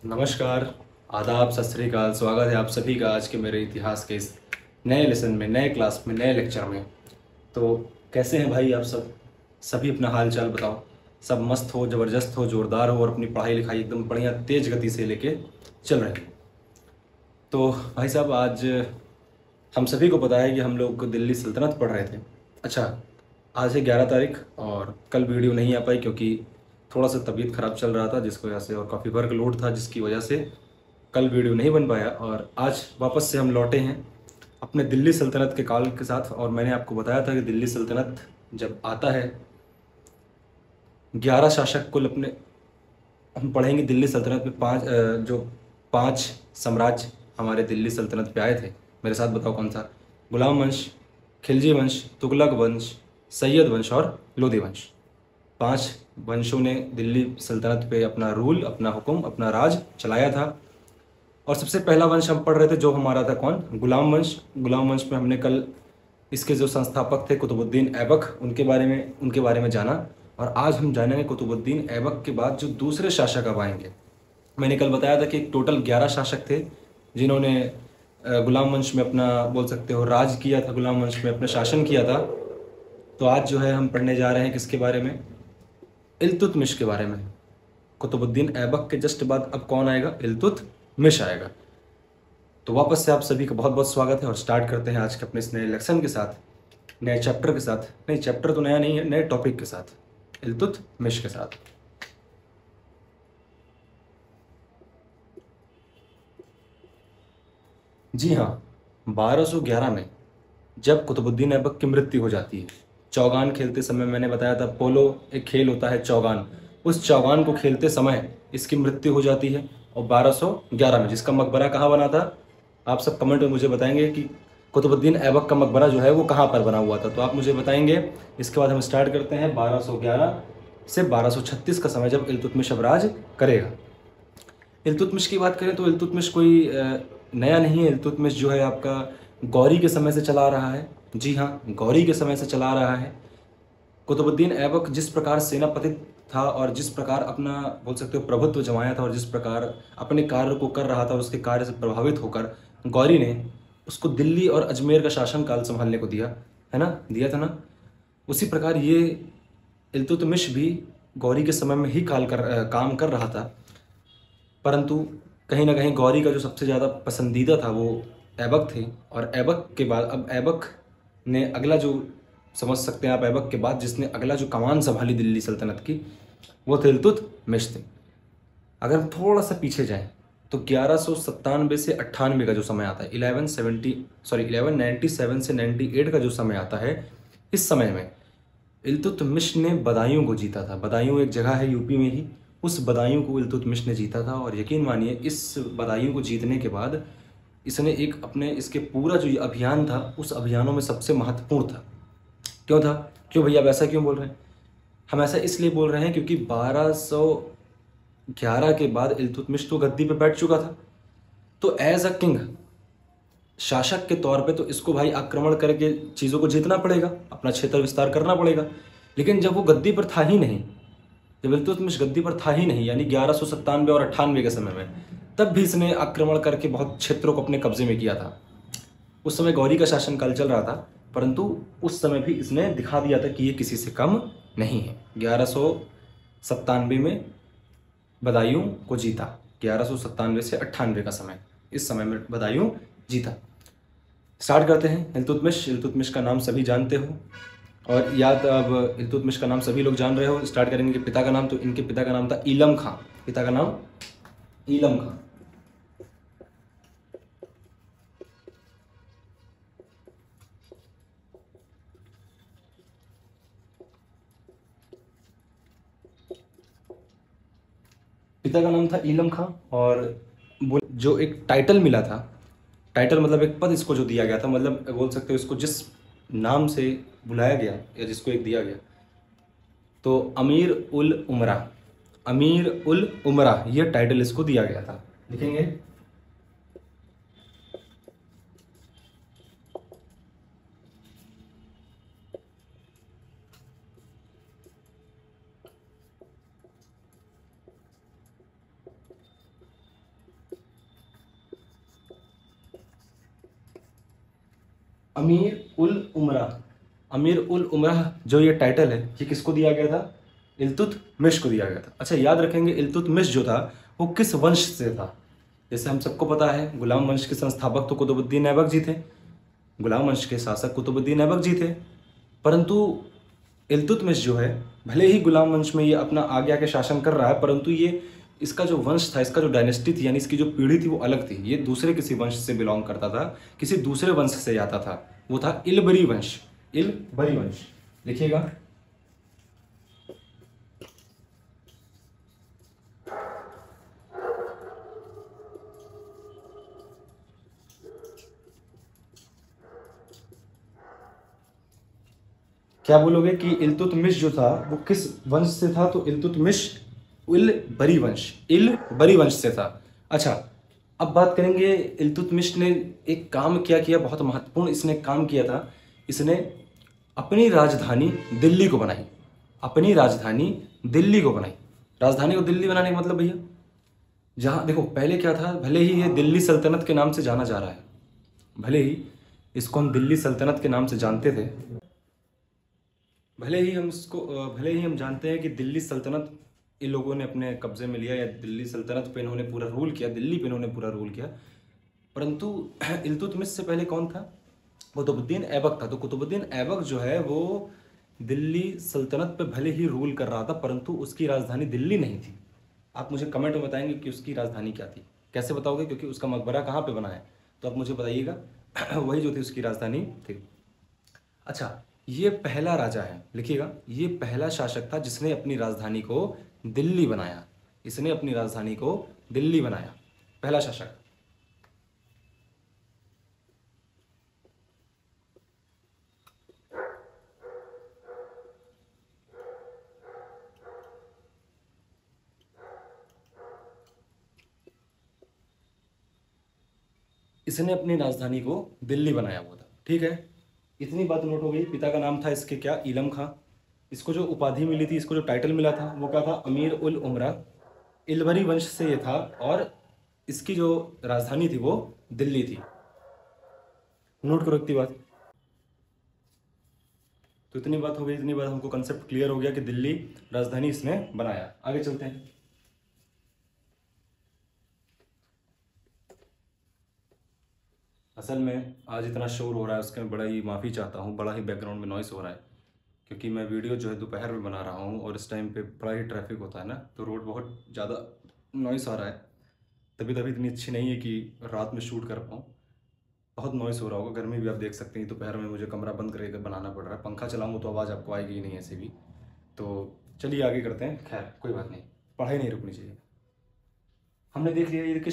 नमस्कार, आदाब, सत श्री अकाल। स्वागत है आप सभी का आज के मेरे इतिहास के इस नए लेसन में, नए क्लास में, नए लेक्चर में। तो कैसे हैं भाई आप सब? सभी अपना हाल चाल बताओ। सब मस्त हो, ज़बरदस्त हो, ज़ोरदार हो और अपनी पढ़ाई लिखाई एकदम बढ़िया तेज़ गति से लेके चल रहे हैं। तो भाई साहब, आज हम सभी को पता है कि हम लोग दिल्ली सल्तनत पढ़ रहे थे। अच्छा, आज है 11 तारीख और कल वीडियो नहीं आ पाई क्योंकि थोड़ा सा तबीयत ख़राब चल रहा था, जिसकी वजह से, और काफ़ी वर्क लोड था जिसकी वजह से कल वीडियो नहीं बन पाया। और आज वापस से हम लौटे हैं अपने दिल्ली सल्तनत के काल के साथ। और मैंने आपको बताया था कि दिल्ली सल्तनत जब आता है, 11 शासक कुल अपने हम पढ़ेंगे। दिल्ली सल्तनत में जो पांच साम्राज्य हमारे दिल्ली सल्तनत पे आए थे, मेरे साथ बताओ कौन सा? गुलाम वंश, खिलजी वंश, तुगलक वंश, सैयद वंश और लोधी वंश। पांच वंशों ने दिल्ली सल्तनत पे अपना रूल, अपना हुक्म, अपना राज चलाया था। और सबसे पहला वंश हम पढ़ रहे थे जो हमारा था कौन? गुलाम वंश। गुलाम वंश में हमने कल इसके जो संस्थापक थे कुतुबुद्दीन ऐबक, उनके बारे में जाना। और आज हम जानेंगे कुतुबुद्दीन ऐबक के बाद जो दूसरे शासक अब आएंगे। मैंने कल बताया था कि टोटल 11 शासक थे जिन्होंने गुलाम वंश में अपना, बोल सकते हो, राज किया था, गुलाम वंश में अपना शासन किया था। तो आज जो है हम पढ़ने जा रहे हैं किसके बारे में? इल्तुतमिश के बारे में। कुतुबुद्दीन ऐबक के जस्ट बाद अब कौन आएगा? इल्तुतमिश आएगा। तो वापस से आप सभी का बहुत बहुत स्वागत है और स्टार्ट करते हैं आज के अपने इस नए लेक्शन के साथ, नए चैप्टर के साथ। नहीं, चैप्टर तो नया नहीं है, नए टॉपिक के साथ, इल्तुतमिश के साथ। जी हाँ, 1211 में जब कुतुबुद्दीन ऐबक की मृत्यु हो जाती है, चौगान खेलते समय, मैंने बताया था पोलो एक खेल होता है चौगान, उस चौगान को खेलते समय इसकी मृत्यु हो जाती है। और 1211 में जिसका मकबरा कहाँ बना था, आप सब कमेंट में मुझे बताएंगे कि कुतुबुद्दीन ऐबक का मकबरा जो है वो कहाँ पर बना हुआ था, तो आप मुझे बताएंगे। इसके बाद हम स्टार्ट करते हैं 1211 से 1236 का समय, जब इल्तुतमिश अब राज करेगा। इल्तुतमिश की बात करें तो इल्तुतमिश कोई नया नहीं है। इल्तुतमिश जो है आपका गौरी के समय से चला आ रहा है। जी हाँ, गौरी के समय से चला आ रहा है। कुतुबुद्दीन ऐबक जिस प्रकार सेनापति था और जिस प्रकार अपना, बोल सकते हो, प्रभुत्व जमाया था और जिस प्रकार अपने कार्य को कर रहा था, उसके कार्य से प्रभावित होकर गौरी ने उसको दिल्ली और अजमेर का शासनकाल संभालने को दिया, है ना, दिया था ना। उसी प्रकार ये इल्तुतमिश भी गौरी के समय में ही काम कर रहा था। परंतु कहीं ना कहीं गौरी का जो सबसे ज़्यादा पसंदीदा था वो ऐबक थे। और ऐबक के बाद, अब ऐबक ने अगला जो, समझ सकते हैं आप, ऐबक के बाद जिसने अगला जो कमान संभाली दिल्ली सल्तनत की, वो थे इल्तुतमिश थे। अगर हम थोड़ा सा पीछे जाएं तो 1197 से 98 का जो समय आता है, 1197 से 98 का जो समय आता है, इस समय में इल्तुतमिश ने बदायूं को जीता था। बदायूं एक जगह है यूपी में ही, उस बदायूं को इल्तुतमिश ने जीता था। और यकीन मानिए, इस बदायूं को जीतने के बाद इसने एक अपने, इसके पूरा जो ये अभियान था, उस अभियानों में सबसे महत्वपूर्ण था। क्यों था? क्यों भैया, आप ऐसा क्यों बोल रहे हैं? हम ऐसा इसलिए बोल रहे हैं क्योंकि 1211 के बाद इल्तुतमिश तो गद्दी पे बैठ चुका था। तो एज अ किंग, शासक के तौर पे, तो इसको भाई आक्रमण करके चीज़ों को जीतना पड़ेगा, अपना क्षेत्र विस्तार करना पड़ेगा। लेकिन जब वो गद्दी पर था ही नहीं, जब इल्तुतमिश गद्दी पर था ही नहीं, यानी 1197 और 98 के समय में, तब भी इसने आक्रमण करके बहुत क्षेत्रों को अपने कब्जे में किया था। उस समय गौरी का शासनकाल चल रहा था, परंतु उस समय भी इसने दिखा दिया था कि ये किसी से कम नहीं है। 1197 में बदायूं को जीता, 1197 से 98 का समय, इस समय में बदायूं जीता। स्टार्ट करते हैं। इल्तुतमिश, इल्तुतमिश का नाम सभी जानते हो, और याद, अब इल्तुतमिश का नाम सभी लोग जान रहे हो। स्टार्ट करेंगे इनके पिता का नाम, तो इनके पिता का नाम था ईलम खां। पिता का नाम ईलम खां। पिता का नाम था ईलम खां। और जो एक टाइटल मिला था, टाइटल मतलब एक पद इसको जो दिया गया था, मतलब बोल सकते हो इसको जिस नाम से बुलाया गया या जिसको एक दिया गया, तो अमीर उल उमरा, अमीर उल उमरा, ये टाइटल इसको दिया गया था। लिखेंगे अमीर उल उमरा। अमीर उल उमरा जो ये टाइटल है ये किसको दिया गया था? इल्तुतमिश को दिया गया था। अच्छा, याद रखेंगे इल्तुतमिश जो था वो किस वंश से था? जैसे हम सबको पता है गुलाम वंश के संस्थापक तो कुतुबुद्दीन ऐबक जी थे, गुलाम वंश के शासक कुतुबुद्दीन ऐबक जी थे। परंतु इल्तुतमिश जो है, भले ही गुलाम वंश में ये अपना आगे आके शासन कर रहा है, परंतु ये इसका जो वंश था, इसका जो डायनेस्टी थी, यानी इसकी जो पीढ़ी थी वो अलग थी। ये दूसरे किसी वंश से बिलोंग करता था, किसी दूसरे वंश से आता था। वो था इलबरी वंश। इलबरी वंश लिखिएगा। क्या बोलोगे कि इल्तुतमिश जो था वो किस वंश से था? तो इल्तुतमिश इलबरी वंश, इलबरी वंश से था। अच्छा, अब बात करेंगे इल्तुतमिश ने एक काम क्या किया, बहुत महत्वपूर्ण इसने काम किया था। इसने अपनी राजधानी दिल्ली को बनाई। अपनी राजधानी दिल्ली को बनाई। राजधानी को दिल्ली बनाने का मतलब भैया, जहाँ देखो पहले क्या था, भले ही ये दिल्ली सल्तनत के नाम से जाना जा रहा है, भले ही इसको हम दिल्ली सल्तनत के नाम से जानते थे, भले ही हम जानते हैं कि दिल्ली सल्तनत इन लोगों ने अपने कब्जे में लिया, या दिल्ली सल्तनत पे इन्होंने पूरा रूल किया, दिल्ली पे इन्होंने पूरा रूल किया, परंतु इल्तुतमिश से पहले कौन था? कुतुबुद्दीन ऐबक था। तो कुतुबुद्दीन ऐबक जो है वो दिल्ली सल्तनत पे भले ही रूल कर रहा था, परंतु उसकी राजधानी दिल्ली नहीं थी। आप मुझे कमेंट में बताएंगे कि उसकी राजधानी क्या थी। कैसे बताओगे? क्योंकि उसका मकबरा कहाँ पे बना है, तो आप मुझे बताइएगा। वही जो थी उसकी राजधानी थी। अच्छा, ये पहला राजा है, लिखिएगा, ये पहला शासक था जिसने अपनी राजधानी को दिल्ली बनाया। इसने अपनी राजधानी को दिल्ली बनाया, पहला शासक। इसने अपनी राजधानी को दिल्ली बनाया हुआ था। ठीक है, इतनी बात नोट हो गई। पिता का नाम था इसके क्या? इलम खां। इसको जो उपाधि मिली थी, इसको जो टाइटल मिला था वो क्या था? अमीर उल उमरा। इलबरी वंश से ये था, और इसकी जो राजधानी थी वो दिल्ली थी। नोट करो इतनी बात। तो इतनी बात हो गई, इतनी बात हमको कंसेप्ट क्लियर हो गया कि दिल्ली राजधानी इसने बनाया। आगे चलते हैं। असल में आज इतना शोर हो रहा है, उसके मैं बड़ा ही माफ़ी चाहता हूँ, बड़ा ही बैकग्राउंड में नॉइस हो रहा है, क्योंकि मैं वीडियो जो है दोपहर में बना रहा हूँ और इस टाइम पे बड़ा ही ट्रैफिक होता है ना, तो रोड बहुत ज़्यादा नॉइस आ रहा है। तभी तभी इतनी अच्छी नहीं है कि रात में शूट कर पाऊँ। बहुत नॉइस हो रहा होगा, गर्मी भी आप देख सकते हैं, दोपहर में मुझे कमरा बंद करके बनाना पड़ रहा है। पंखा चलाऊँगा तो आवाज़ आपको आएगी ही नहीं ऐसे भी। तो चलिए आगे करते हैं। खैर कोई बात नहीं, पढ़ाई नहीं रुकनी चाहिए। हमने देख लिया ये कि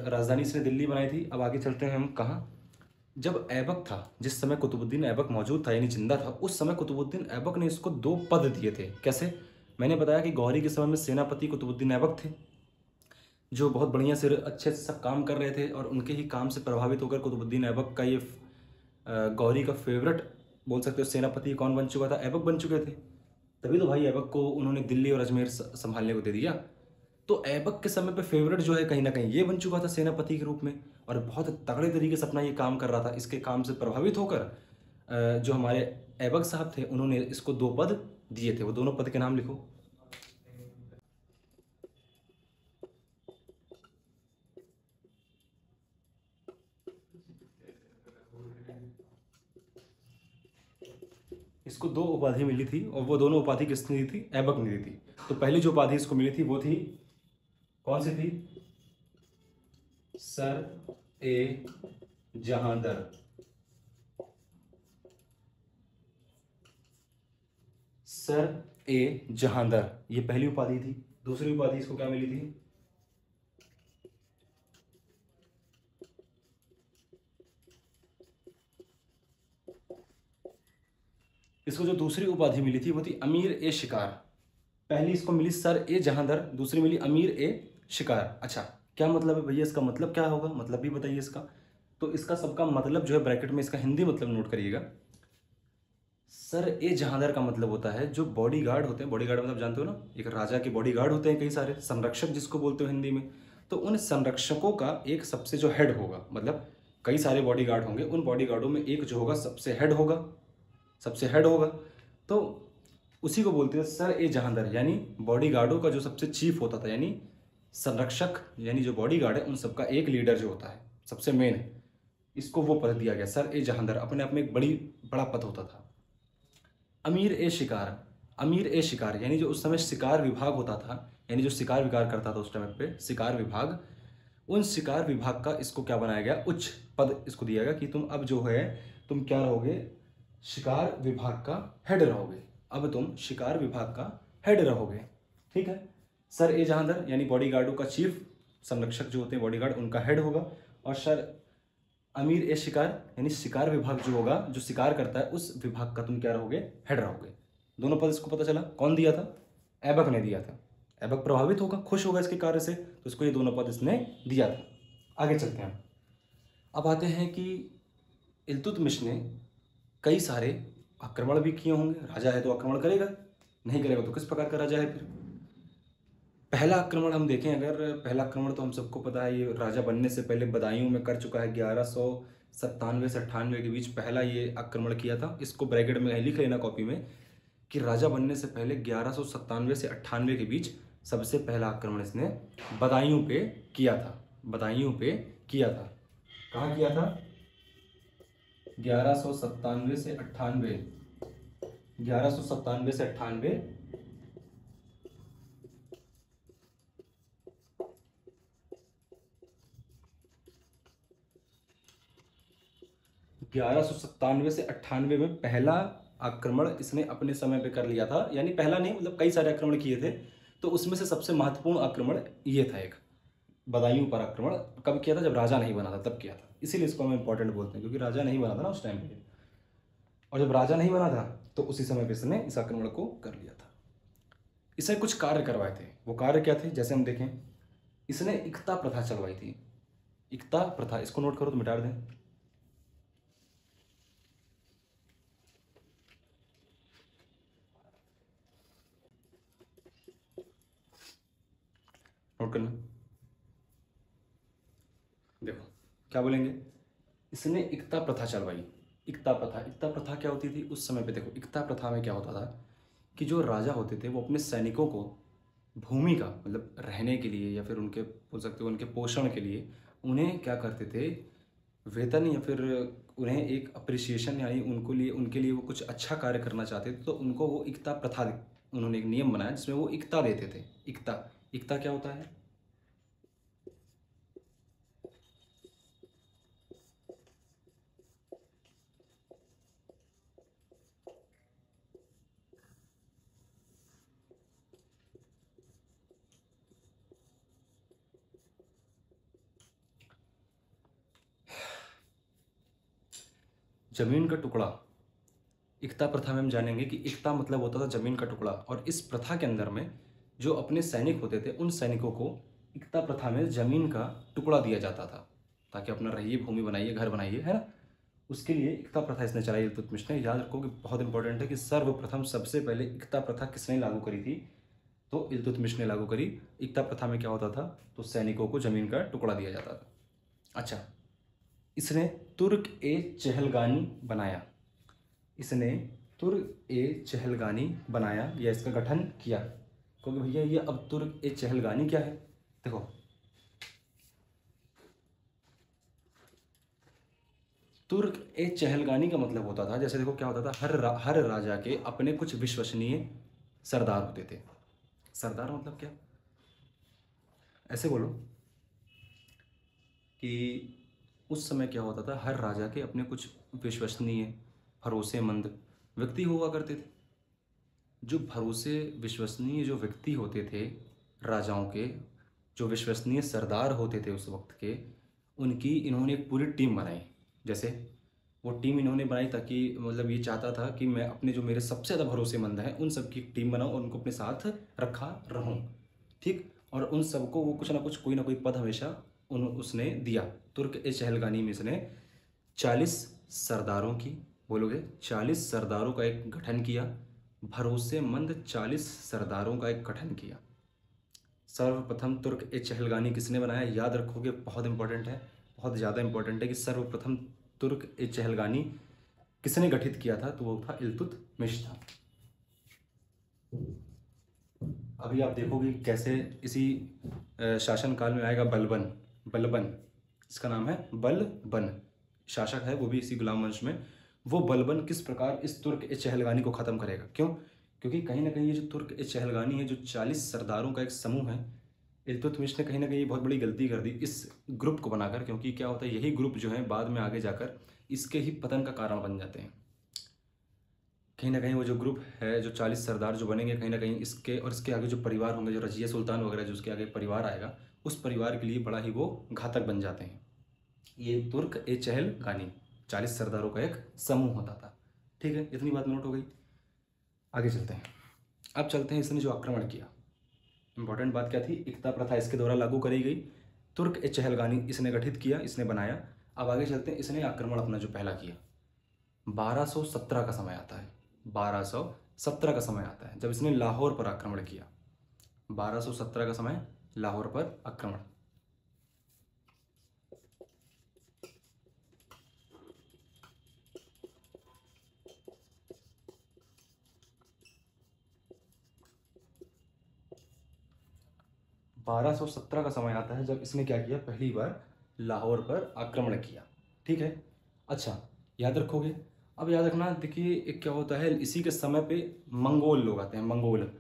राजधानी इसने दिल्ली बनाई थी। अब आगे चलते हैं हम कहाँ। जब ऐबक था, जिस समय कुतुबुद्दीन ऐबक मौजूद था यानी जिंदा था, उस समय कुतुबुद्दीन ऐबक ने इसको 2 पद दिए थे। कैसे? मैंने बताया कि गौरी के समय में सेनापति कुतुबुद्दीन ऐबक थे, जो बहुत बढ़िया से अच्छे से सब काम कर रहे थे, और उनके ही काम से प्रभावित होकर कुतुबुद्दीन ऐबक का ये गौरी का फेवरेट बोल सकते हो सेनापति कौन बन चुका था? ऐबक बन चुके थे। तभी तो भाई ऐबक को उन्होंने दिल्ली और अजमेर संभालने को दे दिया। तो ऐबक के समय पे फेवरेट जो है कहीं ना कहीं ये बन चुका था सेनापति के रूप में, और बहुत तगड़े तरीके से अपना ये काम कर रहा था। इसके काम से प्रभावित होकर जो हमारे ऐबक साहब थे उन्होंने इसको 2 पद दिए थे। वो दोनों पद के नाम लिखो। इसको 2 उपाधि मिली थी, और वो दोनों उपाधि किसने दी थी? ऐबक ने दी थी। तो पहली जो उपाधि इसको मिली थी वो थी, कौन सी थी? सर ए जहांदर। सर ए जहांदर, ये पहली उपाधि थी। दूसरी उपाधि इसको क्या मिली थी? इसको जो दूसरी उपाधि मिली थी वो थी अमीर ए शिकार। पहली इसको मिली सर ए जहांदर, दूसरी मिली अमीर ए शिकार। अच्छा, क्या मतलब है भैया? इसका मतलब क्या होगा? मतलब भी बताइए इसका। तो इसका सबका मतलब जो है ब्रैकेट में इसका हिंदी मतलब नोट करिएगा। सर ए जहांदर का मतलब होता है जो बॉडीगार्ड होते हैं, बॉडीगार्ड मतलब जानते हो ना, एक राजा के बॉडीगार्ड होते हैं कई सारे, संरक्षक जिसको बोलते हो हिंदी में। तो उन संरक्षकों का एक सबसे जो हेड होगा, मतलब कई सारे बॉडीगार्ड होंगे, उन बॉडीगार्डों में एक जो होगा सबसे हेड होगा, सबसे हेड होगा, तो उसी को बोलते हैं सर ए जहांदर, यानी बॉडीगार्डों का जो सबसे चीफ होता था, यानी संरक्षक, यानी जो बॉडीगार्ड है उन सबका एक लीडर जो होता है सबसे मेन, इसको वो पद दिया गया सर ए जहांदर। अपने आप में एक बड़ा पद होता था। अमीर ए शिकार, अमीर ए शिकार यानी जो उस समय शिकार विभाग होता था, यानी जो शिकार विकार करता था उस टाइम पे शिकार विभाग, उन शिकार विभाग का इसको क्या बनाया गया, उच्च पद इसको दिया गया कि तुम अब जो है तुम क्या रहोगे, शिकार विभाग का हेड रहोगे, अब तुम शिकार विभाग का हेड रहोगे। ठीक है, सर ए जहांदर यानी बॉडीगार्डों का चीफ, संरक्षक जो होते हैं बॉडीगार्ड उनका हेड होगा, और सर अमीर ए शिकार यानी शिकार विभाग जो होगा, जो शिकार करता है उस विभाग का तुम क्या रहोगे, हेड रहोगे। दोनों पद इसको पता चला, कौन दिया था, ऐबक ने दिया था। ऐबक प्रभावित होगा, खुश होगा इसके कार्य से, तो इसको ये दोनों पद इसने दिया था। आगे चलते हैं, अब आते हैं कि इल्तुतमिश ने कई सारे आक्रमण भी किए होंगे। राजा है तो आक्रमण करेगा, नहीं करेगा तो किस प्रकार का राजा है फिर। पहला आक्रमण हम देखें अगर, पहला आक्रमण तो हम सबको पता है, ये राजा बनने से पहले बदायूं में कर चुका है। 1197 से 98 के बीच पहला ये आक्रमण किया था। इसको ब्रैकेट में लिख लेना कॉपी में कि राजा बनने से पहले 1197 से 98 के बीच सबसे पहला आक्रमण इसने बदायूं पे किया था, बदायूं पे किया था। कहाँ किया था, 1197 से 98, 1197 से 98 1197 से 98 में पहला आक्रमण इसने अपने समय पे कर लिया था। यानी पहला नहीं, मतलब कई सारे आक्रमण किए थे, तो उसमें से सबसे महत्वपूर्ण आक्रमण ये था एक, बदायूं पर आक्रमण। कब किया था, जब राजा नहीं बना था तब किया था, इसीलिए इसको हम इंपॉर्टेंट बोलते हैं, क्योंकि राजा नहीं बना था ना उस टाइम पे, और जब राजा नहीं बना था तो उसी समय पे इसने इस आक्रमण को कर लिया था। इसने कुछ कार्य करवाए थे, वो कार्य क्या थे, जैसे हम देखें, इसने इकता प्रथा चलवाई थी। इकता प्रथा, इसको नोट करो तो मिटा दें। नोट करना, देखो क्या बोलेंगे, इसने इकता प्रथा चलवाई। इकता प्रथा, इकता प्रथा क्या होती थी उस समय पे, देखो इकता प्रथा में क्या होता था कि जो राजा होते थे वो अपने सैनिकों को भूमि का, मतलब रहने के लिए या फिर उनके बोल सकते हो उनके पोषण के लिए, उन्हें क्या करते थे, वेतन या फिर उन्हें एक अप्रिसिएशन, यानी उनके लिए वो कुछ अच्छा कार्य करना चाहते थे, तो उनको वो इकता प्रथा, उन्होंने एक नियम बनाया जिसमें वो इकता देते थे। इकता, इकता क्या होता है, जमीन का टुकड़ा। इकता प्रथा में हम जानेंगे कि इकता मतलब होता था जमीन का टुकड़ा, और इस प्रथा के अंदर में जो अपने सैनिक होते थे उन सैनिकों को इकता प्रथा में जमीन का टुकड़ा दिया जाता था, ताकि अपना रहिए, भूमि बनाइए, घर बनाइए, है ना। उसके लिए इकता प्रथा इसने चलाई इल्तुतमिश ने। याद रखो कि बहुत इंपॉर्टेंट है कि सर्वप्रथम सबसे पहले इकता प्रथा किसने लागू करी थी, तो इल्तुतमिश ने लागू करी। इकता प्रथा में क्या होता था, तो सैनिकों को जमीन का टुकड़ा दिया जाता था। अच्छा, इसने तुर्क ए चहलगानी बनाया, इसने तुर्क ए चहलगानी बनाया या इसका गठन किया, क्योंकि भैया ये अब तुर्क ए चहलगानी क्या है, देखो तुर्क ए चहलगानी का मतलब होता था, जैसे देखो क्या होता था, हर राजा के अपने कुछ विश्वसनीय सरदार होते थे। सरदार मतलब क्या, ऐसे बोलो कि उस समय क्या होता था, हर राजा के अपने कुछ विश्वसनीय, भरोसेमंद व्यक्ति हुआ करते थे। जो भरोसे विश्वसनीय जो व्यक्ति होते थे राजाओं के, जो विश्वसनीय सरदार होते थे उस वक्त के, उनकी इन्होंने एक पूरी टीम बनाई। जैसे वो टीम इन्होंने बनाई ताकि, मतलब ये चाहता था कि मैं अपने जो मेरे सबसे ज़्यादा भरोसेमंद हैं उन सब की टीम बनाऊं और उनको अपने साथ रखा रहूं, ठीक। और उन सबको वो कुछ ना कुछ, कोई ना कोई पद हमेशा उसने दिया। तुर्क ए चहलगानी में इसने 40 सरदारों की, बोलोगे 40 सरदारों का एक गठन किया, भरोसेमंद 40 सरदारों का एक गठन किया। सर्वप्रथम तुर्क ए चहलगानी किसने बनाया, याद रखोगे बहुत इंपॉर्टेंट है, बहुत ज़्यादा इंपॉर्टेंट है कि सर्वप्रथम तुर्क ए चहलगानी किसने गठित किया था, तो वो था इल्तुतमिश था। अभी आप देखोगे कैसे इसी शासनकाल में आएगा बलबन। बलबन इसका नाम है, बलबन शासक है, वो भी इसी गुलाम वंश में। वो बलबन किस प्रकार इस तुर्क ए चहलगानी को ख़त्म करेगा, क्यों? क्योंकि कहीं ना कहीं ये जो तुर्क ए चहलगानी है, जो 40 सरदारों का एक समूह है, इल्तुतमिश ने कहीं ना कहीं बहुत बड़ी गलती कर दी इस ग्रुप को बनाकर। क्योंकि क्या होता है, यही ग्रुप जो है बाद में आगे जाकर इसके ही पतन का कारण बन जाते हैं। कहीं ना कहीं वो जो ग्रुप है, जो 40 सरदार जो बनेंगे, कहीं ना कहीं इसके और इसके आगे जो परिवार होंगे, जो रजिया सुल्तान वगैरह जो उसके आगे परिवार आएगा, उस परिवार के लिए बड़ा ही वो घातक बन जाते हैं। ये तुर्क ए चहलगानी 40 सरदारों का एक समूह होता था। ठीक है, इतनी बात नोट हो गई। आगे चलते हैं। अब चलते हैं इसने जो आक्रमण किया, इंपॉर्टेंट बात क्या थी, एकता प्रथा इसके द्वारा लागू करी गई। तुर्क ए चहलगानी इसने गठित किया, इसने बनाया। अब आगे चलते हैं, इसने आक्रमण अपना जो पहला किया 1217 का समय आता है। 1217 का समय आता है जब इसने लाहौर पर आक्रमण किया। 1217 का समय, लाहौर पर आक्रमण। बारह सौ सत्रह का समय आता है जब इसने क्या किया, पहली बार लाहौर पर आक्रमण किया। ठीक है, अच्छा याद रखोगे। अब याद रखना, देखिए एक क्या होता है, इसी के समय पे मंगोल लोग आते हैं। मंगोल,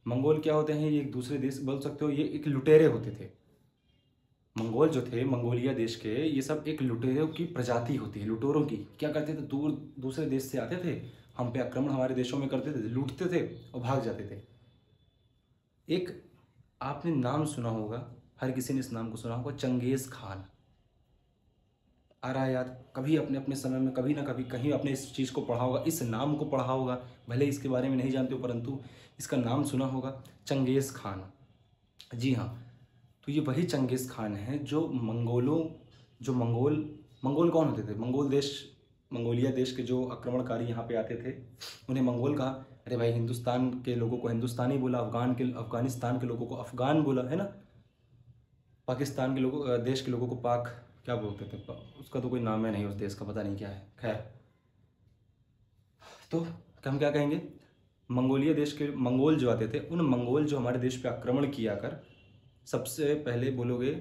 मंगोल क्या होते हैं, ये एक दूसरे देश बोल सकते हो, ये एक लुटेरे होते थे। मंगोल जो थे, मंगोलिया देश के, ये सब एक लुटेरों की प्रजाति होती है। लुटेरों की क्या करते थे, दूर दूसरे देश से आते थे, हम पे आक्रमण हमारे देशों में करते थे, लूटते थे और भाग जाते थे। एक आपने नाम सुना होगा, हर किसी ने इस नाम को सुना होगा, चंगेज़ खान। आ रहा है याद? कभी अपने अपने समय में कभी ना कभी कहीं आपने इस चीज़ को पढ़ा होगा, इस नाम को पढ़ा होगा, भले इसके बारे में नहीं जानते हो परंतु इसका नाम सुना होगा, चंगेज़ खान। जी हाँ, तो ये वही चंगेज़ खान है जो मंगोलों, जो मंगोल, मंगोल कौन होते थे, मंगोल देश, मंगोलिया देश के जो आक्रमणकारी यहाँ पे आते थे उन्हें मंगोल कहा। अरे भाई, हिंदुस्तान के लोगों को हिंदुस्तानी बोला, अफगानिस्तान के लोगों को अफगान बोला, है ना। पाकिस्तान के लोगों, देश के लोगों को पाक क्या बोलते थे, उसका तो कोई नाम है नहीं, उस देश का पता नहीं क्या है, खैर। तो हम क्या कहेंगे, मंगोलिया देश के मंगोल जो आते थे, उन मंगोल जो हमारे देश पे आक्रमण किया कर, सबसे पहले बोलोगे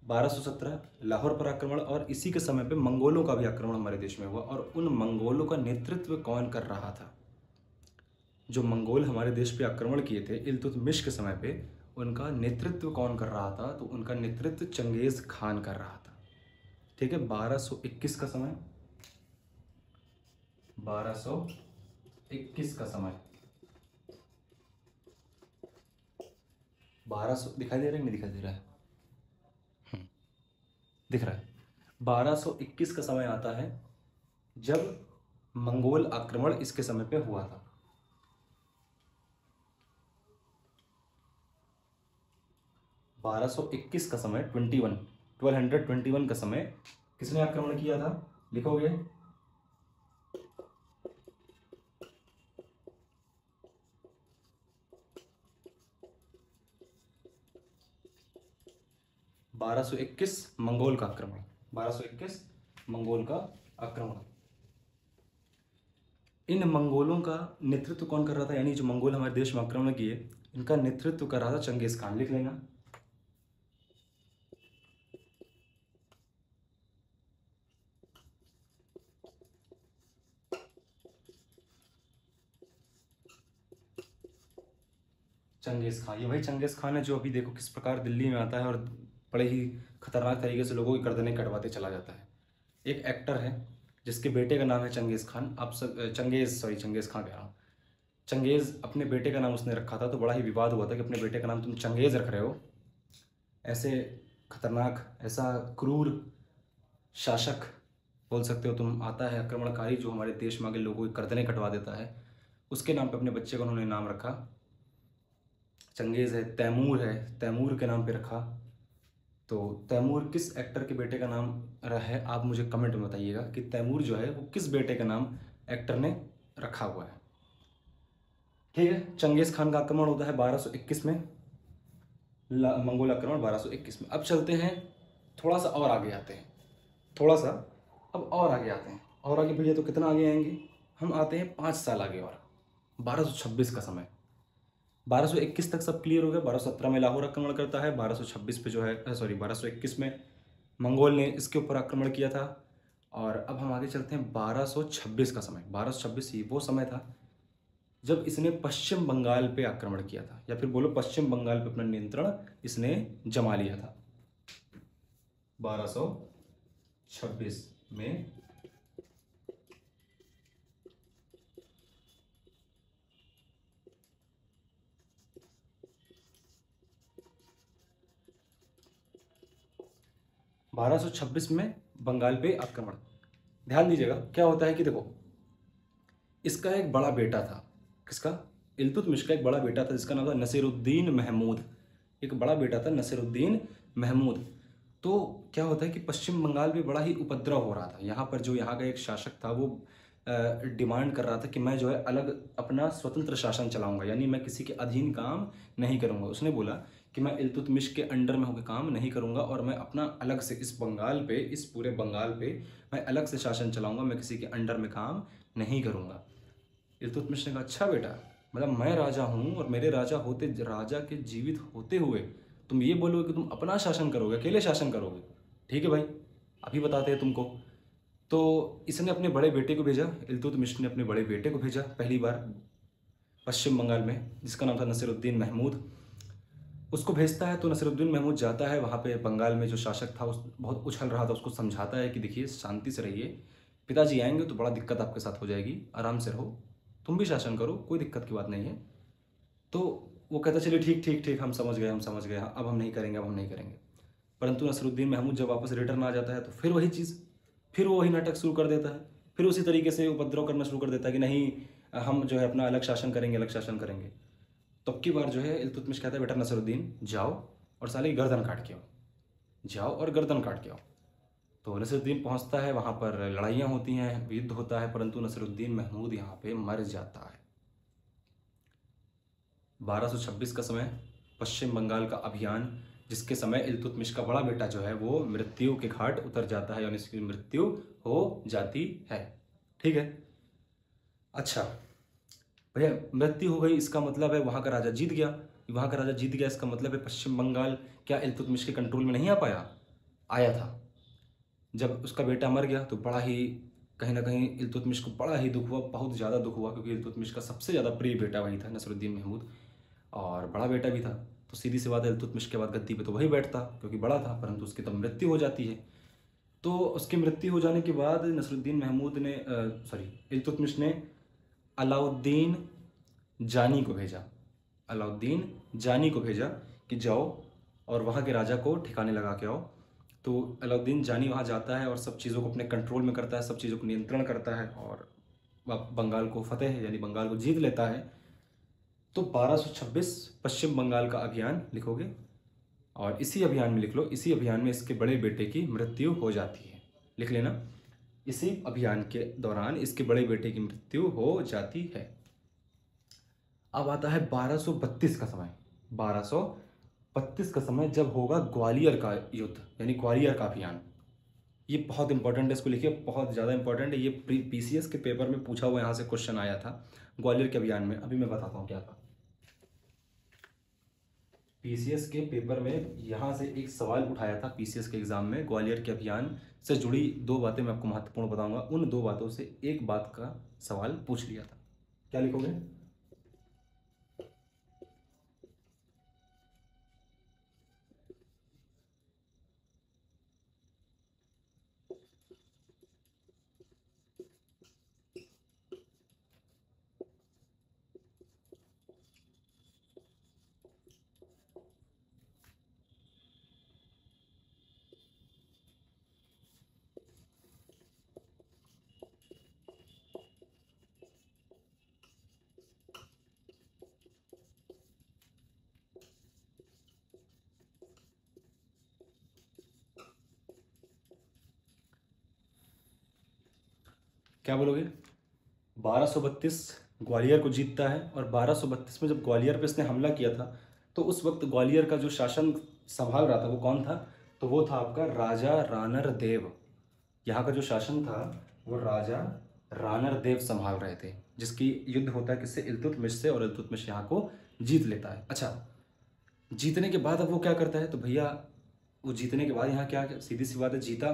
1217 लाहौर पर आक्रमण, और इसी के समय पे मंगोलों का भी आक्रमण हमारे देश में हुआ। और उन मंगोलों का नेतृत्व कौन कर रहा था, जो मंगोल हमारे देश पे आक्रमण किए थे इल्तुतमिश के समय पे, उनका नेतृत्व कौन कर रहा था, तो उनका नेतृत्व चंगेज़ खान कर रहा था। ठीक है, 1221 का समय, 1221 का समय, 1200 दिखाई दे रहा है नहीं दिखाई दे रहा है, दिख रहा है। 1221 का समय आता है जब मंगोल आक्रमण इसके समय पे हुआ था। 1221 का समय, 1221 का समय किसने आक्रमण किया था, लिखोगे 1221 मंगोल का आक्रमण, 1221 मंगोल का आक्रमण। इन मंगोलों का नेतृत्व कौन कर रहा था, यानी जो मंगोल हमारे देश में आक्रमण किए, इनका नेतृत्व कर रहा था चंगेज खान। लिख लेना, चंगेज खान। ये वही चंगेज खान है जो अभी देखो किस प्रकार दिल्ली में आता है और बड़े ही खतरनाक तरीके से लोगों की गर्दनें कटवाते चला जाता है। एक एक्टर है जिसके बेटे का नाम है चंगेज़ खान। आप सब चंगेज़ खान कह रहा हूँ। चंगेज़ अपने बेटे का नाम उसने रखा था, तो बड़ा ही विवाद हुआ था कि अपने बेटे का नाम तुम चंगेज़ रख रहे हो। ऐसे खतरनाक, ऐसा क्रूर शासक बोल सकते हो तुम, आता है आक्रमणकारी जो हमारे देश में आगे लोगों की गर्दनें कटवा देता है, उसके नाम पे अपने बच्चे का उन्होंने नाम रखा। चंगेज़ है, तैमूर है, तैमूर के नाम पे रखा। तो तैमूर किस एक्टर के बेटे का नाम रहा है, आप मुझे कमेंट में बताइएगा कि तैमूर जो है वो किस बेटे का नाम एक्टर ने रखा हुआ है। ठीक है, चंगेज़ खान का आक्रमण होता है 1221 में, मंगोल आक्रमण 1221 में। अब चलते हैं, थोड़ा सा और आगे आते हैं। थोड़ा सा अब और आगे आते हैं, और आगे भैया तो कितना आगे आएंगे, हम आते हैं 5 साल आगे और 1226 का समय। 1221 तक सब क्लियर हो गया। 1217 में लाहौर आक्रमण करता है, 1226 पे जो है सॉरी 1221 में मंगोल ने इसके ऊपर आक्रमण किया था। और अब हम आगे चलते हैं 1226 का समय। 1226 ही वो समय था जब इसने पश्चिम बंगाल पे आक्रमण किया था, या फिर बोलो पश्चिम बंगाल पे अपना नियंत्रण इसने जमा लिया था 1226 में। बारह सौ छब्बीस में बंगाल पे आक्रमण। ध्यान दीजिएगा क्या होता है कि देखो, इसका एक बड़ा बेटा था। किसका? इल्तुतमिश का एक बड़ा बेटा था जिसका नाम था नसीरुद्दीन महमूद। एक बड़ा बेटा था नसीरुद्दीन महमूद। तो क्या होता है कि पश्चिम बंगाल में बड़ा ही उपद्रव हो रहा था। यहाँ पर जो यहाँ का एक शासक था वो डिमांड कर रहा था कि मैं जो है अलग अपना स्वतंत्र शासन चलाऊंगा, यानी मैं किसी के अधीन काम नहीं करूंगा। उसने बोला कि मैं इल्तुतमिश के अंडर में होकर काम नहीं करूंगा और मैं अपना अलग से इस बंगाल पे, इस पूरे बंगाल पे मैं अलग से शासन चलाऊंगा, मैं किसी के अंडर में काम नहीं करूंगा। इल्तुतमिश ने कहा अच्छा बेटा, मतलब मैं राजा हूँ और मेरे राजा के जीवित होते हुए तुम ये बोलोगे कि तुम अपना शासन करोगे, अकेले शासन करोगे? ठीक है भाई, अभी बताते हैं तुमको। तो इसने अपने बड़े बेटे को भेजा, इल्तुतमिश ने अपने बड़े बेटे को भेजा पहली बार पश्चिम बंगाल में, जिसका नाम था नसीरुद्दीन महमूद। उसको भेजता है तो नसीरुद्दीन महमूद जाता है वहाँ पे बंगाल में जो शासक था उस बहुत उछल रहा था, उसको समझाता है कि देखिए शांति से रहिए, पिताजी आएंगे तो बड़ा दिक्कत आपके साथ हो जाएगी, आराम से रहो, तुम भी शासन करो, कोई दिक्कत की बात नहीं है। तो वो कहता चलिए ठीक ठीक ठीक, हम समझ गए, अब हम नहीं करेंगे, अब हम नहीं करेंगे। परंतु नसरुद्दीन महमूद जब वापस रिटर्न आ जाता है तो फिर वही चीज़, फिर वो वही नाटक शुरू कर देता है, फिर उसी तरीके से उपद्रव करना शुरू कर देता है कि नहीं हम जो है अपना अलग शासन करेंगे, अलग शासन करेंगे। तो अब की बार जो है इल्तुतमिश कहता है बेटा नसरुद्दीन जाओ और साले की गर्दन काट के आओ, जाओ और गर्दन काट के आओ। तो नसरुद्दीन पहुंचता है, वहाँ पर लड़ाइयाँ होती हैं, युद्ध होता है, परंतु नसरुद्दीन महमूद यहाँ पे मर जाता है। 1226 का समय, पश्चिम बंगाल का अभियान, जिसके समय इल्तुतमिश का बड़ा बेटा जो है वो मृत्यु के घाट उतर जाता है, यानी इसकी मृत्यु हो जाती है। ठीक है, अच्छा भैया मृत्यु हो गई, इसका मतलब है वहाँ का राजा जीत गया। वहाँ का राजा जीत गया इसका मतलब है पश्चिम बंगाल क्या इल्तुतमिश के कंट्रोल में नहीं आ पाया? आया था। जब उसका बेटा मर गया तो बड़ा ही कहीं ना कहीं इल्तुतमिश को बड़ा ही दुख हुआ, बहुत ज़्यादा दुख हुआ, क्योंकि इल्तुतमिश का सबसे ज़्यादा प्रिय बेटा वही था नसरुद्दीन महमूद, और बड़ा बेटा भी था। तो सीधी सी बात है इल्तुतमिश के बाद गद्दी पे तो वही बैठता क्योंकि बड़ा था, परंतु उसकी तब मृत्यु हो जाती है। तो उसकी मृत्यु हो जाने के बाद नसरुद्दीन महमूद ने इल्तुतमिश ने अलाउद्दीन जानी को भेजा, अलाउद्दीन जानी को भेजा कि जाओ और वहाँ के राजा को ठिकाने लगा के आओ। तो अलाउद्दीन जानी वहाँ जाता है और सब चीज़ों को अपने कंट्रोल में करता है, सब चीज़ों को नियंत्रण करता है और बंगाल को फतेह यानी बंगाल को जीत लेता है। तो 1226 पश्चिम बंगाल का अभियान लिखोगे और इसी अभियान में लिख लो, इसी अभियान में इसके बड़े बेटे की मृत्यु हो जाती है, लिख लेना, इसी अभियान के दौरान इसके बड़े बेटे की मृत्यु हो जाती है। अब आता है 1232 का समय। 1232 का समय जब होगा ग्वालियर का युद्ध, यानी ग्वालियर का अभियान। ये बहुत इंपॉर्टेंट है, इसको लिखिए, बहुत ज़्यादा इंपॉर्टेंट है। ये पीसीएस के पेपर में पूछा हुआ यहाँ से क्वेश्चन आया था ग्वालियर के अभियान में। अभी मैं बताता हूँ क्या था। पीसीएस के पेपर में यहाँ से एक सवाल उठाया था पीसीएस के एग्जाम में, ग्वालियर के अभियान से जुड़ी दो बातें मैं आपको महत्वपूर्ण बताऊंगा। उन दो बातों से एक बात का सवाल पूछ लिया था। क्या लिखोगे? क्या बोलोगे? 1232 ग्वालियर को जीतता है और 1232 में जब ग्वालियर पे इसने हमला किया था तो उस वक्त ग्वालियर का जो शासन संभाल रहा था वो कौन था? तो वो था आपका राजा रानर देव। यहाँ का जो शासन था वो राजा रानर देव संभाल रहे थे, जिसकी युद्ध होता है किससे, इल्तुतमिश से, और इल्तुतमिश यहाँ को जीत लेता है। अच्छा, जीतने के बाद अब वो क्या करता है, तो भैया वो जीतने के बाद यहाँ क्या, सीधी सी बात है, जीता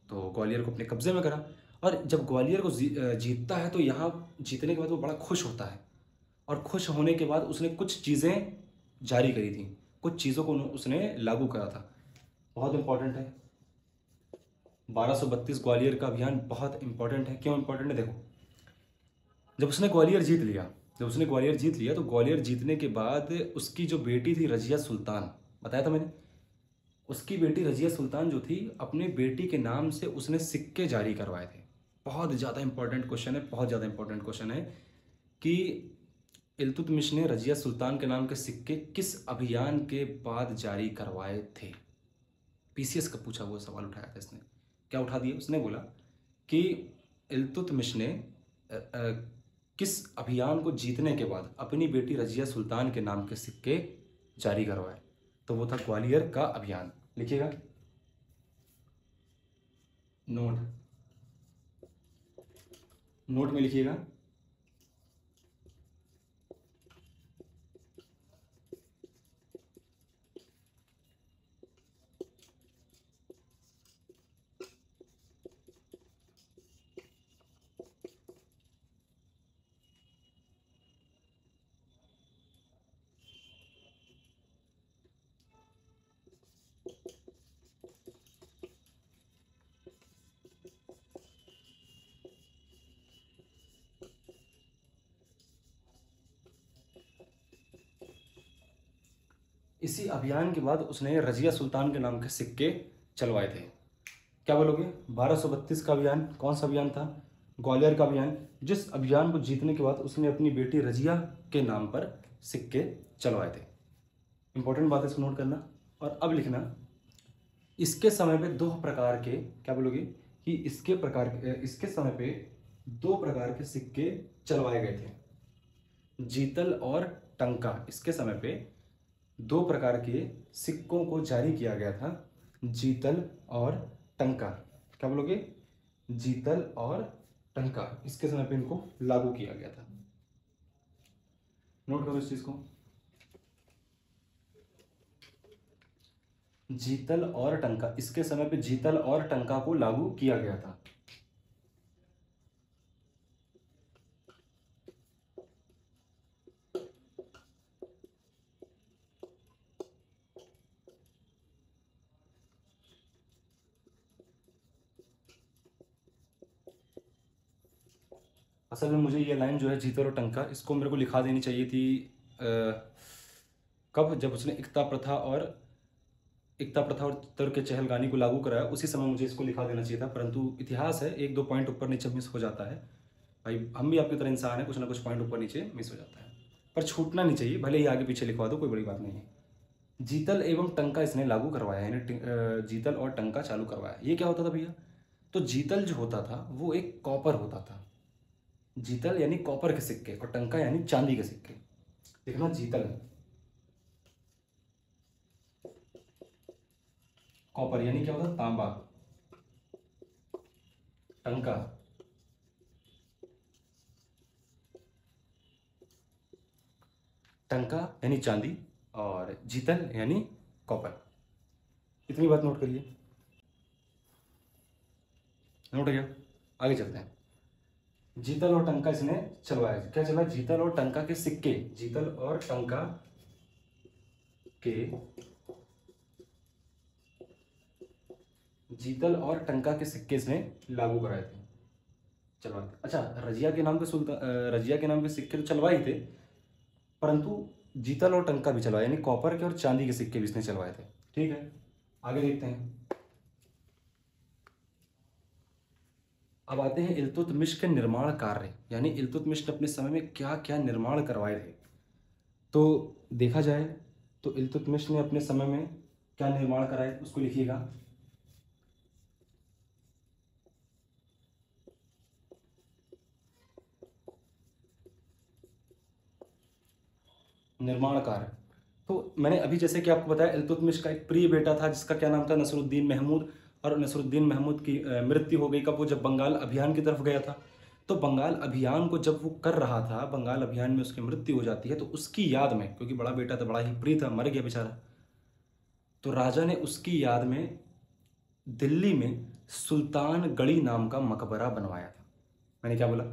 तो ग्वालियर को अपने कब्जे में करा। और जब ग्वालियर को जीतता है तो यहाँ जीतने के बाद वो बड़ा खुश होता है, और खुश होने के बाद उसने कुछ चीज़ें जारी करी थी, कुछ चीज़ों को उसने लागू करा था। बहुत इंपॉर्टेंट है 1232 ग्वालियर का अभियान, बहुत इंपॉर्टेंट है। क्यों इंपॉर्टेंट है, देखो, जब उसने ग्वालियर जीत लिया, तो ग्वालियर जीतने के बाद उसकी जो बेटी थी रजिया सुल्तान, बताया था मैंने, उसकी बेटी रजिया सुल्तान जो थी, अपने बेटी के नाम से उसने सिक्के जारी करवाए थे। बहुत ज़्यादा इंपॉर्टेंट क्वेश्चन है, बहुत ज़्यादा इंपॉर्टेंट क्वेश्चन है कि इल्तुतमिश ने रजिया सुल्तान के नाम के सिक्के किस अभियान के बाद जारी करवाए थे। पीसीएस का पूछा हुआ सवाल उठाया था इसने। क्या उठा दिया, उसने बोला कि इल्तुतमिश ने किस अभियान को जीतने के बाद अपनी बेटी रजिया सुल्तान के नाम के सिक्के जारी करवाए, तो वो था ग्वालियर का अभियान। लिखिएगा नोट में लिखिएगा। इसी अभियान के बाद उसने रजिया सुल्तान के नाम के सिक्के चलवाए थे। क्या बोलोगे, 1232 का अभियान कौन सा अभियान था, ग्वालियर का अभियान, जिस अभियान को जीतने के बाद उसने अपनी बेटी रजिया के नाम पर सिक्के चलवाए थे। इंपॉर्टेंट बात है, इसको नोट करना। और अब लिखना, इसके समय पे दो प्रकार के, क्या बोलोगे कि इसके समय पे दो प्रकार के सिक्के चलवाए गए थे, जीतल और टंका। इसके समय पे दो प्रकार के सिक्कों को जारी किया गया था, जीतल और टंका। क्या बोलोगे, जीतल और टंका, इसके समय पे इनको लागू किया गया था। नोट करो इस चीज को, जीतल और टंका, इसके समय पे जीतल और टंका को लागू किया गया था। असल में मुझे ये लाइन जो है जीतल और टंका, इसको मेरे को लिखा देनी चाहिए थी कब, जब उसने एकता प्रथा और तर के चहलगानी को लागू कराया, उसी समय मुझे इसको लिखा देना चाहिए था। परंतु इतिहास है, एक दो पॉइंट ऊपर नीचे मिस हो जाता है भाई, हम भी आपकी तरह इंसान है, कुछ ना कुछ पॉइंट ऊपर नीचे मिस हो जाता है, पर छूटना नहीं चाहिए, भले ही आगे पीछे लिखवा दो, कोई बड़ी बात नहीं है। जीतल एवं टंका इसने लागू करवाया, यानी जीतल और टंका चालू करवाया। ये क्या होता था भैया, तो जीतल जो होता था वो एक कॉपर होता था, जीतल यानी कॉपर के सिक्के, और टंका यानी चांदी के सिक्के। देखना, जीतल कॉपर यानी क्या होता, तांबा, टंका टंका यानी चांदी, और जीतल यानी कॉपर। इतनी बात नोट करिए, नोट हो गया। आगे चलते हैं। जीतल और टंका इसने चलवाया, क्या चला, जीतल और टंका के सिक्के, जीतल और टंका के जीतल और टंका के सिक्के इसने लागू कराए थे, चलवाए थे। अच्छा, रजिया के नाम के सिक्के तो चलवाए ही थे, परंतु जीतल और टंका भी चलवाए, यानी कॉपर के और चांदी के सिक्के भी इसने चलवाए थे। ठीक है, आगे देखते हैं। अब आते हैं इल्तुतमिश के निर्माण कार्य, यानी इल्तुतमिश ने अपने समय में क्या क्या निर्माण करवाए थे। तो देखा जाए तो इल्तुतमिश ने अपने समय में क्या निर्माण कराए, उसको लिखिएगा। निर्माण कार्य, तो मैंने अभी जैसे कि आपको बताया, इल्तुतमिश का एक प्रिय बेटा था जिसका क्या नाम था, नसरुद्दीन महमूद, और नसरुद्दीन महमूद की मृत्यु हो गई। कब? वो जब बंगाल अभियान की तरफ गया था। तो बंगाल अभियान को जब वो कर रहा था, बंगाल अभियान में उसकी मृत्यु हो जाती है, तो उसकी याद में, क्योंकि बड़ा बेटा था, बड़ा ही प्रिय था, मर गया बेचारा, तो राजा ने उसकी याद में दिल्ली में सुल्तान गढ़ी नाम का मकबरा बनवाया था। मैंने क्या बोला?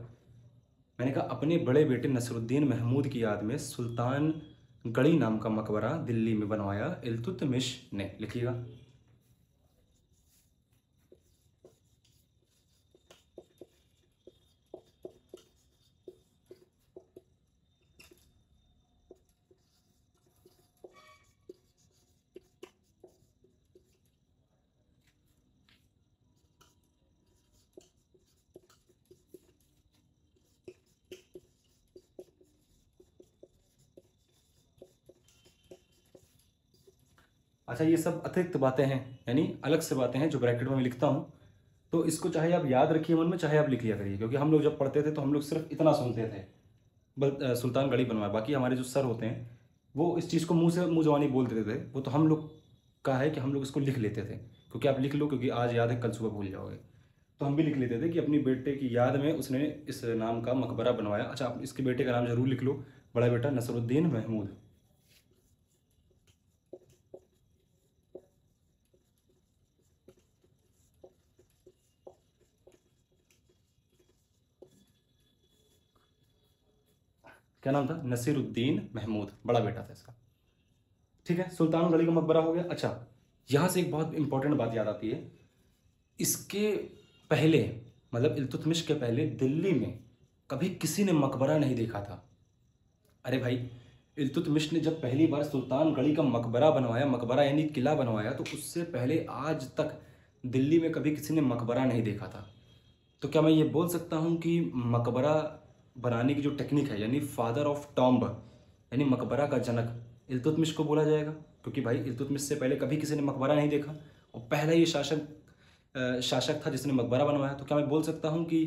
मैंने कहा अपने बड़े बेटे नसरुद्दीन महमूद की याद में सुल्तान गढ़ी नाम का मकबरा दिल्ली में बनवाया इल्तुतमिश ने। लिखिएगा। अच्छा, ये सब अतिरिक्त बातें हैं, यानी अलग से बातें हैं जो ब्रैकेट में मैं लिखता हूँ। तो इसको चाहे आप याद रखिए मन में, चाहे आप लिख लिया करिए, क्योंकि हम लोग जब पढ़ते थे तो हम लोग सिर्फ इतना सुनते थे, सुल्तान गढ़ी बनवाया। बाकी हमारे जो सर होते हैं वो इस चीज़ को मुंह से मुंह जबानी बोल देते थे। वो तो हम लोग का है कि हम लोग इसको लिख लेते थे, क्योंकि आप लिख लो, क्योंकि आज याद है कल सुबह भूल जाओगे। तो हम भी लिख लेते थे कि अपनी बेटे की याद में उसने इस नाम का मकबरा बनवाया। अच्छा, आप इसके बेटे का नाम जरूर लिख लो, बड़ा बेटा नसरुद्दीन महमूद। क्या नाम था? नसीरुद्दीन महमूद, बड़ा बेटा था इसका। ठीक है, सुल्तान गढ़ी का मकबरा हो गया। अच्छा, यहां से एक बहुत इंपॉर्टेंट बात याद आती है। इसके पहले, मतलब इल्तुतमिश के पहले दिल्ली में कभी किसी ने मकबरा नहीं देखा था। अरे भाई, इल्तुतमिश ने जब पहली बार सुल्तान गढ़ी का मकबरा बनवाया, मकबरा यानी किला बनवाया, तो उससे पहले आज तक दिल्ली में कभी किसी ने मकबरा नहीं देखा था। तो क्या मैं ये बोल सकता हूँ कि मकबरा बनाने की जो टेक्निक है, यानी फादर ऑफ टॉम्ब, यानी मकबरा का जनक, इल्तुतमिश को बोला जाएगा? क्योंकि भाई इल्तुतमिश से पहले कभी किसी ने मकबरा नहीं देखा और पहला ये शासक था जिसने मकबरा बनवाया। तो क्या मैं बोल सकता हूँ कि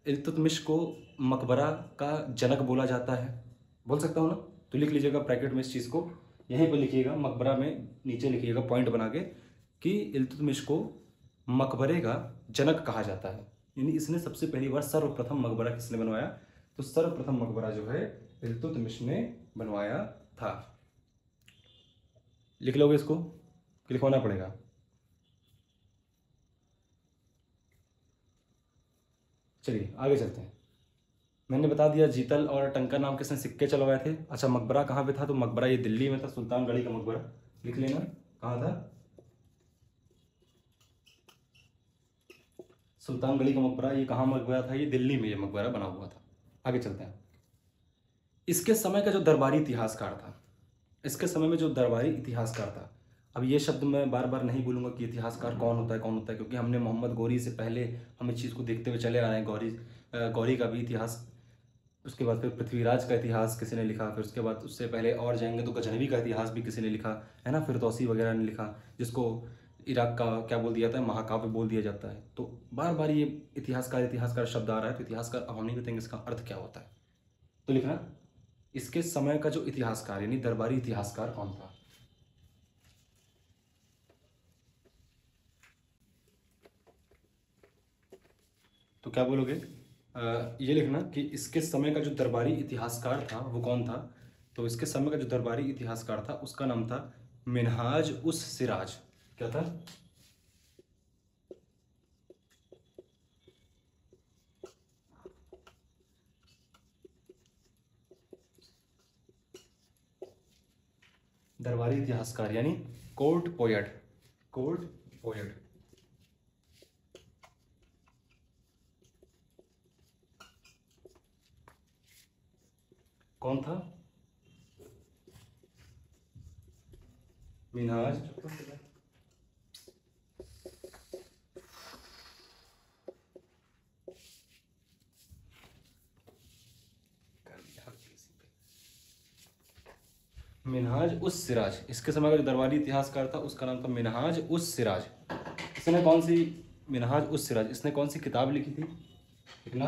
इल्तुतमिश को मकबरा का जनक बोला जाता है? बोल सकता हूँ ना? तो लिख लीजिएगा ब्रैकेट में इस चीज़ को, यहीं पर लिखिएगा, मकबरा में नीचे लिखिएगा पॉइंट बना के कि इल्तुतमिश को मकबरे का जनक कहा जाता है। यानी इसने सबसे पहली बार सर्वप्रथम मकबरा किसने बनवाया? तो सर्वप्रथम मकबरा जो है इल्तुतमिश ने बनवाया था। लिख लोगे इसको कि लिखवाना पड़ेगा? चलिए आगे चलते हैं। मैंने बता दिया जीतल और टंका नाम किसने सिक्के चलवाए थे। अच्छा, मकबरा कहाँ पे था? तो मकबरा ये दिल्ली में था, सुल्तान गढ़ी का मकबरा। लिख लेना कहाँ था? सुल्तान गढ़ी का मकबरा ये कहाँ मकबरा था? ये दिल्ली में ये मकबरा बना हुआ था। आगे चलते हैं। इसके समय का जो दरबारी इतिहासकार था, इसके समय में जो दरबारी इतिहासकार था, अब ये शब्द मैं बार बार नहीं बोलूंगा कि इतिहासकार कौन होता है, कौन होता है, क्योंकि हमने मोहम्मद गौरी से पहले हम इस चीज़ को देखते हुए चले आ रहे हैं। गौरी का भी इतिहास, उसके बाद फिर पृथ्वीराज का इतिहास किसी ने लिखा, फिर उसके बाद उससे पहले और जाएंगे तो गजनवी का इतिहास भी किसी ने लिखा है ना, फिरदौसी वगैरह ने लिखा, जिसको इराक का क्या बोल दिया था, महाकाव्य बोल दिया जाता है। तो बार बार ये इतिहासकार इतिहासकार शब्द आ रहा है, तो इतिहासकार अब हम नहीं बताएंगे इसका अर्थ क्या होता है। तो लिखना इसके समय का जो इतिहासकार यानी दरबारी इतिहासकार कौन था। तो क्या बोलोगे? ये लिखना कि इसके समय का जो दरबारी इतिहासकार था वो कौन था। तो इसके समय का जो दरबारी इतिहासकार था उसका नाम था मिनहाज उस सिराज। क्या था? दरबारी इतिहासकार यानी कोर्ट पोयट। कोर्ट पोयट कौन था? मिनहाज मिनहाज उस सिराज। इसके समय का जो दरबारी इतिहासकार था उसका नाम था मिनहाज उस सिराज। इसने कौन सी मिनहाज उस सिराज इसने कौन सी किताब लिखी थी? लिखना,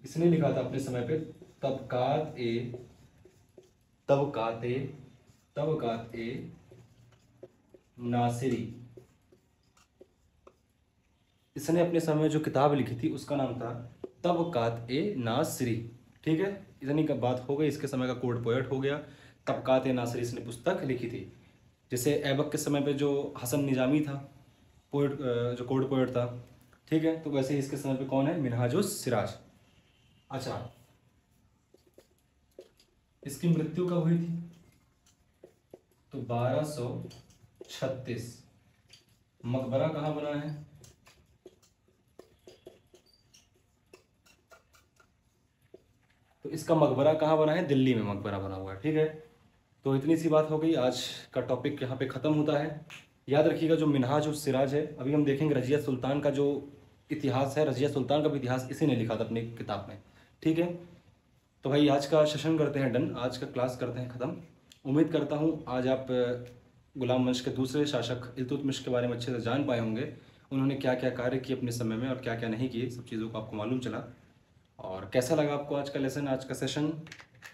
इसने लिखा था अपने समय पे तबकात ए तबकात ए नासिरी। इसने अपने समय में जो किताब लिखी थी उसका नाम था तबकात ए नासिरी। ठीक है, इतनी का बात हो गई, इसके समय का कोड पोएट हो गया। तबकात ए नासिरी इसने पुस्तक लिखी थी। जैसे ऐबक के समय पे जो हसन निजामी था पोएट, जो कोड पोएट था, ठीक है, तो वैसे ही इसके समय पे कौन है, मिनहाजुस सिराज। अच्छा, इसकी मृत्यु कब हुई थी, तो 1236। मकबरा कहाँ बना है, तो इसका मकबरा कहाँ बना है, दिल्ली में मकबरा बना हुआ है। ठीक है, तो इतनी सी बात हो गई, आज का टॉपिक यहाँ पे ख़त्म होता है। याद रखिएगा जो मिनहाज उस सिराज है, अभी हम देखेंगे रजिया सुल्तान का जो इतिहास है, रजिया सुल्तान का भी इतिहास इसी ने लिखा था अपनी किताब में। ठीक है, तो भाई आज का सेशन करते हैं डन, आज का क्लास करते हैं ख़त्म। उम्मीद करता हूँ आज आप गुलाम वंश के दूसरे शासक इल्तुतमिश के बारे में अच्छे से जान पाए होंगे। उन्होंने क्या क्या कार्य किए अपने समय में और क्या क्या नहीं किए, सब चीज़ों को आपको मालूम चला। और कैसा लगा आपको आज का लेसन, आज का सेशन?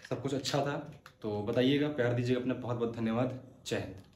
सब कुछ अच्छा था तो बताइएगा, प्यार दीजिएगा अपना। बहुत बहुत धन्यवाद। जय हिंद।